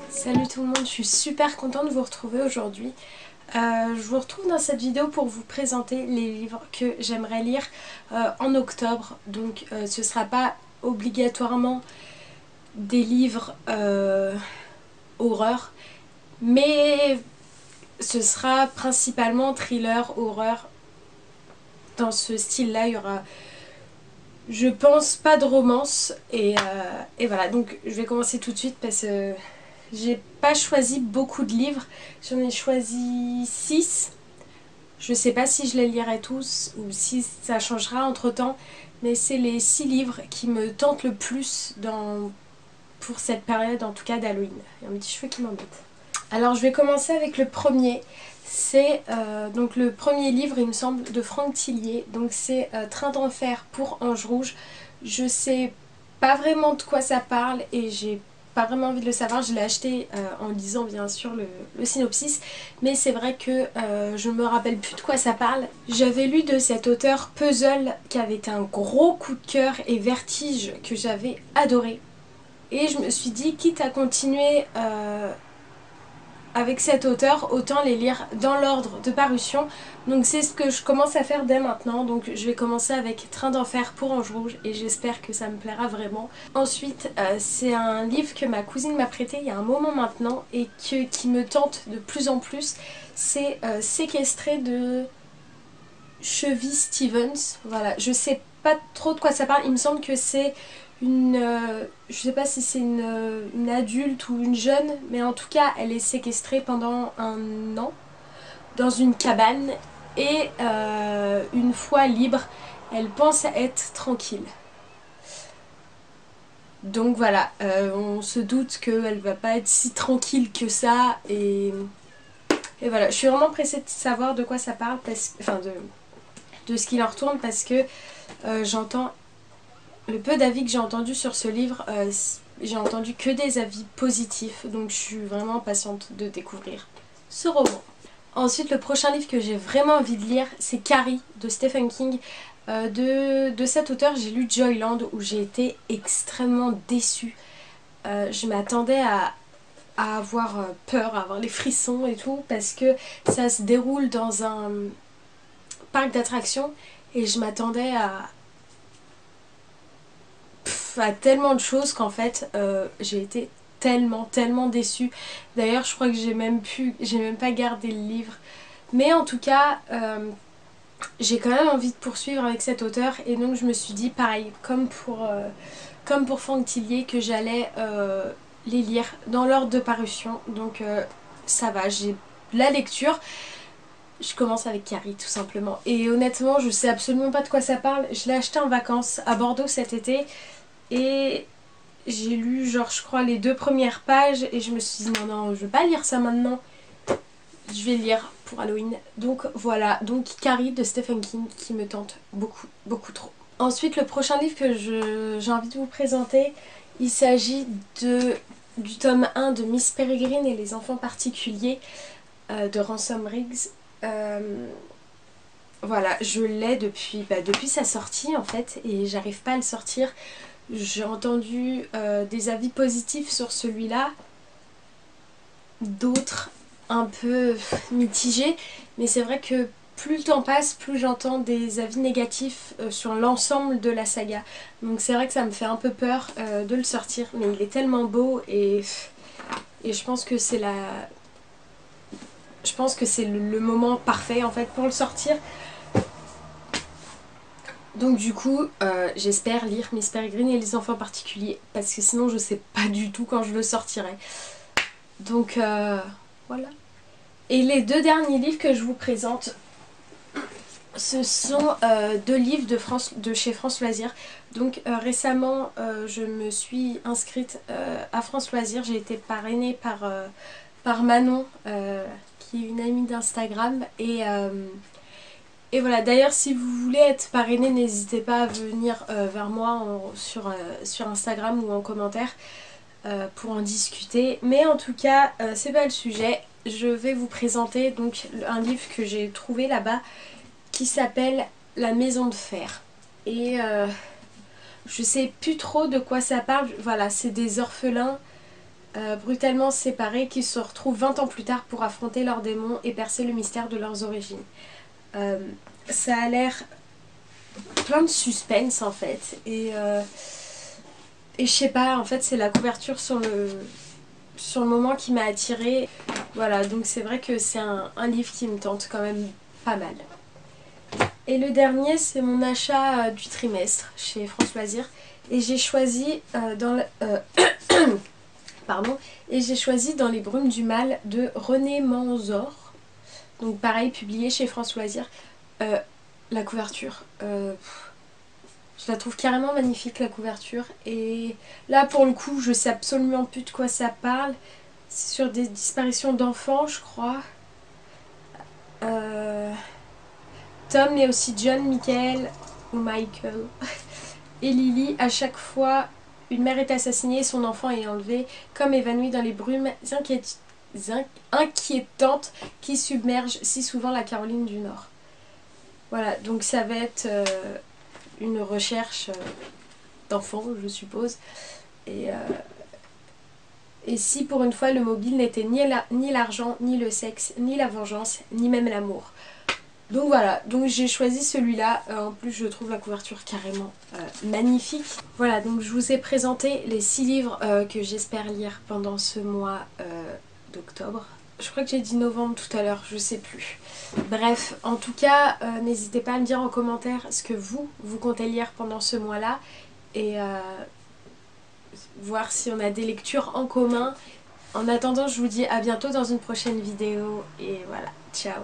Salut tout le monde, je suis super contente de vous retrouver aujourd'hui. Je vous retrouve dans cette vidéo pour vous présenter les livres que j'aimerais lire en octobre. Donc ce ne sera pas obligatoirement des livres horreur, mais ce sera principalement thriller, horreur. Dans ce style-là, il y aura, je pense, pas de romance. Et voilà, donc je vais commencer tout de suite parce que j'ai pas choisi beaucoup de livres, j'en ai choisi 6. Je sais pas si je les lirai tous ou si ça changera entre temps, mais c'est les 6 livres qui me tentent le plus pour cette période, en tout cas d'Halloween. Il y a un petit cheveu qui m'embête. Alors je vais commencer avec le premier. C'est donc le premier livre, il me semble, de Franck Tillier. Donc c'est Train d'enfer pour Ange Rouge. Je sais pas vraiment de quoi ça parle et j'ai pas vraiment envie de le savoir. Je l'ai acheté en lisant bien sûr le synopsis, mais c'est vrai que je me rappelle plus de quoi ça parle. J'avais lu de cet auteur Puzzle qui avait été un gros coup de cœur et Vertige que j'avais adoré. Et je me suis dit, quitte à continuer avec cet auteur, autant les lire dans l'ordre de parution. Donc c'est ce que je commence à faire dès maintenant. Donc je vais commencer avec Train d'enfer pour Ange Rouge et j'espère que ça me plaira vraiment. Ensuite, c'est un livre que ma cousine m'a prêté il y a un moment maintenant et qui me tente de plus en plus. C'est Séquestré de Chevy Stevens. Voilà, je sais pas trop de quoi ça parle. Il me semble que c'est je sais pas si c'est une adulte ou une jeune, mais en tout cas elle est séquestrée pendant un an dans une cabane et une fois libre elle pense être tranquille. Donc voilà, on se doute qu'elle va pas être si tranquille que ça et voilà, je suis vraiment pressée de savoir de quoi ça parle, enfin de ce qu'il en retourne parce que j'entends le peu d'avis que j'ai entendu sur ce livre, j'ai entendu que des avis positifs, donc je suis vraiment impatiente de découvrir ce roman. Ensuite, le prochain livre que j'ai vraiment envie de lire, c'est Carrie de Stephen King. De cet auteur, j'ai lu Joyland où j'ai été extrêmement déçue. Je m'attendais à avoir peur, à avoir les frissons et tout, parce que ça se déroule dans un parc d'attractions et je m'attendais à tellement de choses qu'en fait j'ai été tellement déçue. D'ailleurs je crois que j'ai même pas gardé le livre, mais en tout cas j'ai quand même envie de poursuivre avec cet auteur et donc je me suis dit pareil comme pour Franck Tillier que j'allais les lire dans l'ordre de parution. Donc ça va, j'ai la lecture. Je commence avec Carrie tout simplement et honnêtement je sais absolument pas de quoi ça parle. Je l'ai acheté en vacances à Bordeaux cet été et j'ai lu genre je crois les 2 premières pages et je me suis dit non je veux pas lire ça maintenant, je vais lire pour Halloween. Donc voilà, donc Carrie de Stephen King qui me tente beaucoup trop. Ensuite le prochain livre que j'ai envie de vous présenter, il s'agit du tome 1 de Miss Peregrine et les enfants particuliers de Ransom Riggs. Voilà, je l'ai depuis sa sortie en fait et j'arrive pas à le sortir. J'ai entendu des avis positifs sur celui-là, d'autres un peu mitigés, mais c'est vrai que plus le temps passe, plus j'entends des avis négatifs sur l'ensemble de la saga. Donc c'est vrai que ça me fait un peu peur de le sortir, mais il est tellement beau et je pense que c'est le moment parfait en fait pour le sortir. Donc du coup, j'espère lire Miss Peregrine et les enfants particuliers, parce que sinon je sais pas du tout quand je le sortirai. Donc voilà. Et les 2 derniers livres que je vous présente, ce sont 2 livres de chez France Loisirs. Donc récemment, je me suis inscrite à France Loisirs. J'ai été parrainée par Manon, qui est une amie d'Instagram. Et voilà, d'ailleurs si vous voulez être parrainé, n'hésitez pas à venir vers moi sur Instagram ou en commentaire pour en discuter. Mais en tout cas, c'est pas le sujet. Je vais vous présenter donc un livre que j'ai trouvé là-bas qui s'appelle La Maison de Fer. Et je sais plus trop de quoi ça parle. Voilà, c'est des orphelins brutalement séparés qui se retrouvent 20 ans plus tard pour affronter leurs démons et percer le mystère de leurs origines. Ça a l'air plein de suspense en fait, et je sais pas, en fait c'est la couverture sur le moment qui m'a attirée. Voilà, donc c'est vrai que c'est un livre qui me tente quand même pas mal. Et le dernier, c'est mon achat du trimestre chez France Loisirs. Et j'ai choisi pardon, et j'ai choisi Dans les brumes du mal de René Manzor. Donc pareil, publié chez France Loisirs. La couverture, je la trouve carrément magnifique, la couverture. Et là pour le coup, je sais absolument plus de quoi ça parle. C'est sur des disparitions d'enfants, je crois. Tom, mais aussi John, Michael ou Michael et Lily. À chaque fois, une mère est assassinée et son enfant est enlevé, comme évanoui dans les brumes inquiétantes qui submergent si souvent la Caroline du Nord. Voilà, donc ça va être une recherche d'enfants, je suppose. Et si pour une fois le mobile n'était ni l'argent, ni le sexe, ni la vengeance, ni même l'amour. Donc voilà, donc j'ai choisi celui-là. En plus je trouve la couverture carrément magnifique. Voilà, donc je vous ai présenté les 6 livres que j'espère lire pendant ce mois d'octobre. Je crois que j'ai dit novembre tout à l'heure, je sais plus. Bref, en tout cas, n'hésitez pas à me dire en commentaire ce que vous comptez lire pendant ce mois-là. Et voir si on a des lectures en commun. En attendant, je vous dis à bientôt dans une prochaine vidéo. Et voilà, ciao!